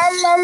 Hello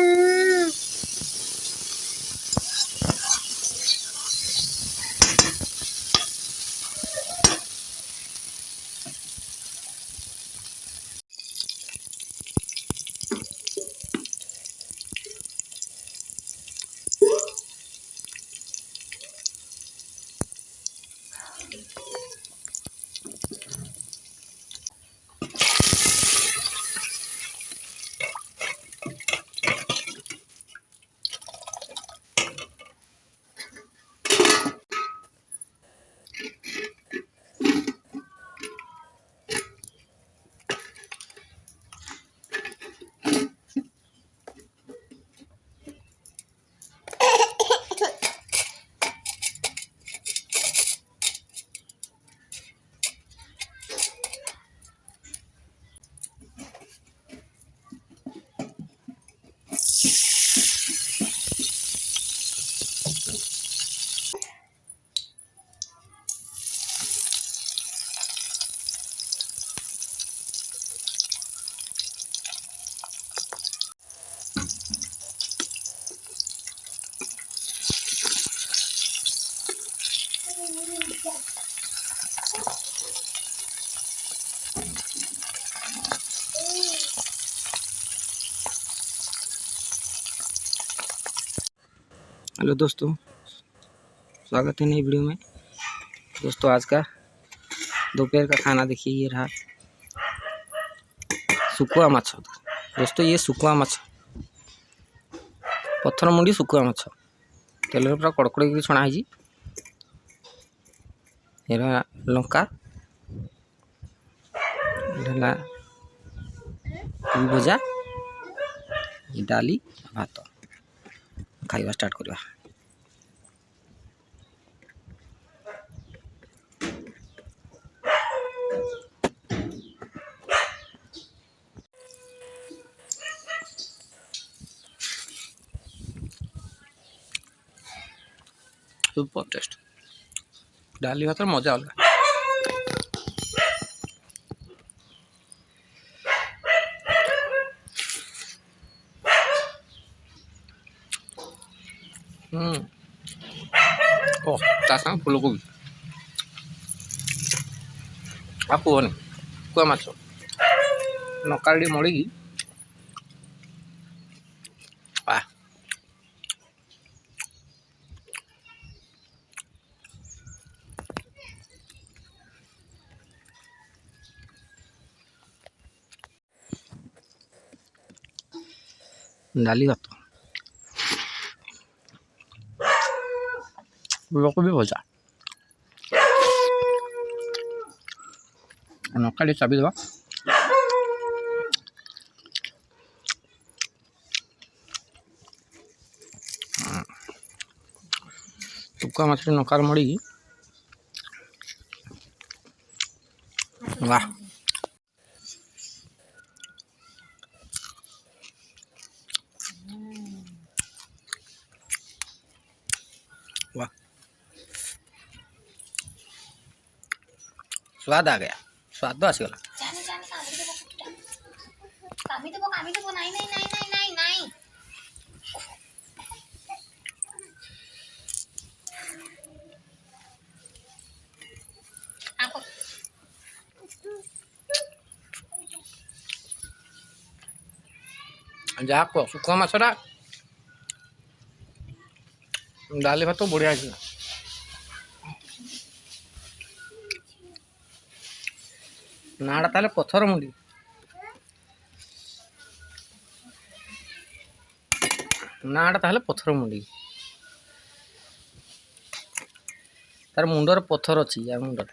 दोस्तों, स्वागत है नई वीडियो में। दोस्तों आज का दोपहर का खाना देखिए, ये रहा सुकुआ माछ। दोस्तों ये सुकुआ माछ, पत्थर मुंडी सुकुआ माछ तेल पूरा कड़कड़ी छणा है। लंका भजा, डाली, भात खाइबा स्टार्ट करवा। सुपर टेस्ट डाली भात मजा अलग। ओह तासा फूलकोबी आपको बने कुआ माछ नकाड़ी मड़ी डाली भात फूलकोबी भजा नकाड़ी चाबी देवा। सुकुआ माछ नकार मड़ी वाह। वाह स्वाद आ गया, स्वाद तो आसीगला। ଯାହା କୁହ ଶୁଖୁଆ ମାଛଟା ଡାଲି ଭାତ ବଢ଼ିଆ ହେଇଥିଲା। ନାଁଟା ତାହେଲେ ପଥର ମୁଣ୍ଡି। ନାଁଟା ତାହେଲେ ପଥର ମୁଣ୍ଡି। ତାର ମୁଣ୍ଡରେ ପଥର ଅଛି। ୟା ମୁଣ୍ଡରେ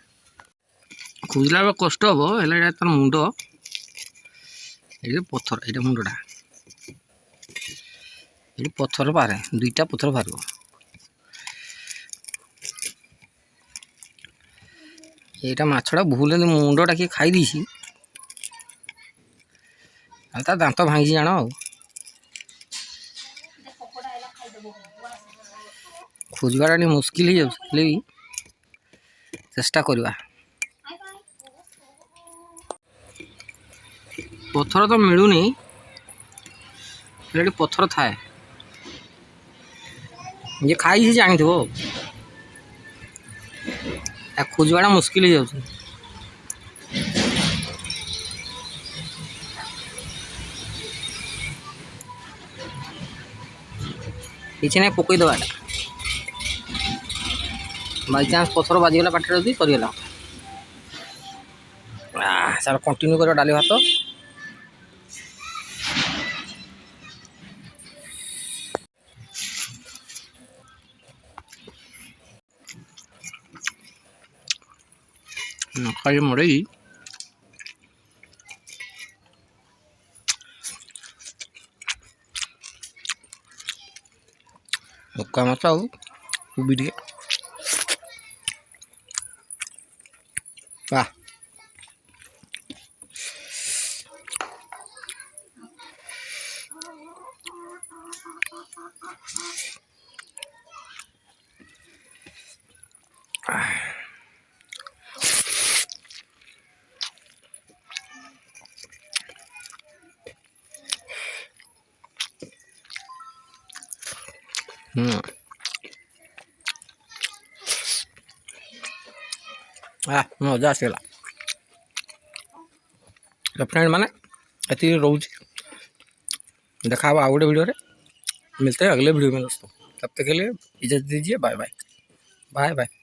ଖୋଜିଲା ବେଳେ କଷ୍ଟ ହବ, ହେଲେ ଏଇଟା ତାର ମୁଣ୍ଡ, ଏଇଟା ପଥର, ଏଇଟା ମୁଣ୍ଡଟା, ଏଇଠି ପଥର ବାହାରେ, ଦୁଇଟା ପଥର ବାହାରିବ। এইটা মাছটা ভুলে মুন্ডটা কিଏ ଖାଇ ଦେଇଛି, ଆଉ ତା ଦାନ୍ତ ଭାଙ୍ଗିଛି ଜାଣ। ଆଉ ଖୋଜିବାଟା ଟିକେ ମୁସ୍କିଲ ହେଇଯାଉଛି, ହେଲେ ବି ଚେଷ୍ଟା କରିବା। ପଥର ତ ମିଳୁନି, ଏଠି ପଥର ଥାଏ ଯିଏ ଖାଇଛି ଜାଣିଥିବ ଖୋଜିବାଟା ମୁସ୍କିଲ ହେଇଯାଉଛି। କିଛି ନାହିଁ ପକେଇଦେବା ଏଟା ବାଇଚାନ୍ସ ପଥର ବାଜିଗଲା ପାଟିରେ ଯଦି ସରିଗଲା। ଚାଲ କଣ୍ଟିନ୍ୟୁ କରିବା ଡାଲି ଭାତ। ନଖାଇ ମଡ଼େଇ ମକା ମାଛ ଆଉ କୋବି ଟିକେ ବାଃ। ମଜା ଆସିଗଲା। फ्रेंड माने ये रोज देखा हुआ आउट वीडियो रे मिलते हैं अगले वीडियो में दोस्तों। तब तक के लिए इजाज़त दीजिए। Bye bye bye bye.